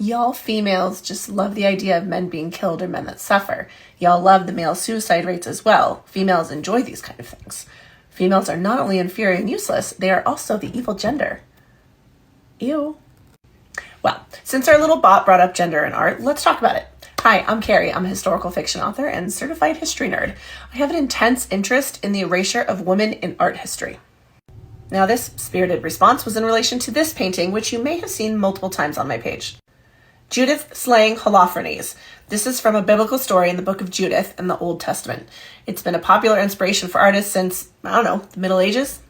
Y'all females just love the idea of men being killed or men that suffer. Y'all love the male suicide rates as well. Females enjoy these kind of things. Females are not only inferior and useless, they are also the evil gender. Ew. Well, since our little bot brought up gender in art, let's talk about it. Hi, I'm Carrie. I'm a historical fiction author and certified history nerd. I have an intense interest in the erasure of women in art history. Now, this spirited response was in relation to this painting, which you may have seen multiple times on my page. Judith slaying Holofernes. This is from a biblical story in the book of Judith in the Old Testament. It's been a popular inspiration for artists since, the Middle Ages.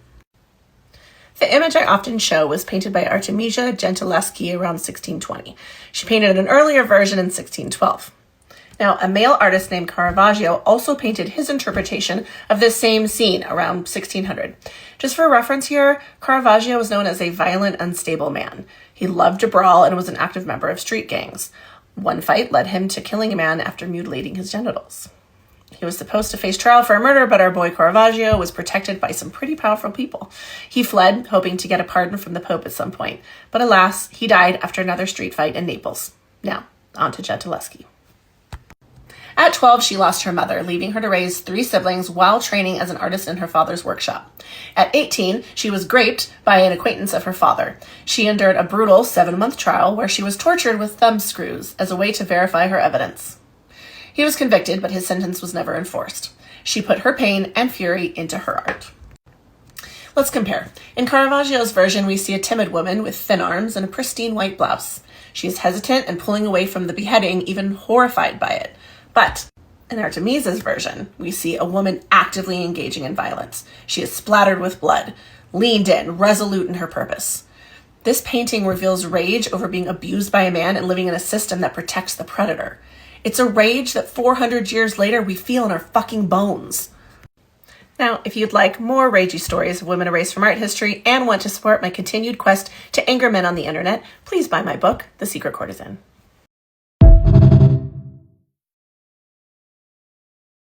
The image I often show was painted by Artemisia Gentileschi around 1620. She painted an earlier version in 1612. Now, a male artist named Caravaggio also painted his interpretation of this same scene around 1600. Just for reference here, Caravaggio was known as a violent, unstable man. He loved to brawl and was an active member of street gangs. One fight led him to killing a man after mutilating his genitals. He was supposed to face trial for murder, but our boy Caravaggio was protected by some pretty powerful people. He fled, hoping to get a pardon from the Pope at some point. But alas, he died after another street fight in Naples. Now, on to Gentileschi. At 12, she lost her mother, leaving her to raise 3 siblings while training as an artist in her father's workshop. At 18, she was raped by an acquaintance of her father. She endured a brutal 7-month trial where she was tortured with thumb screws as a way to verify her evidence. He was convicted, but his sentence was never enforced. She put her pain and fury into her art. Let's compare. In Caravaggio's version, we see a timid woman with thin arms and a pristine white blouse. She is hesitant and pulling away from the beheading, even horrified by it. But in Artemisia's version, we see a woman actively engaging in violence. She is splattered with blood, leaned in, resolute in her purpose. This painting reveals rage over being abused by a man and living in a system that protects the predator. It's a rage that 400 years later we feel in our fucking bones. Now, if you'd like more ragey stories of women erased from art history and want to support my continued quest to anger men on the internet, please buy my book, The Secret Courtesan.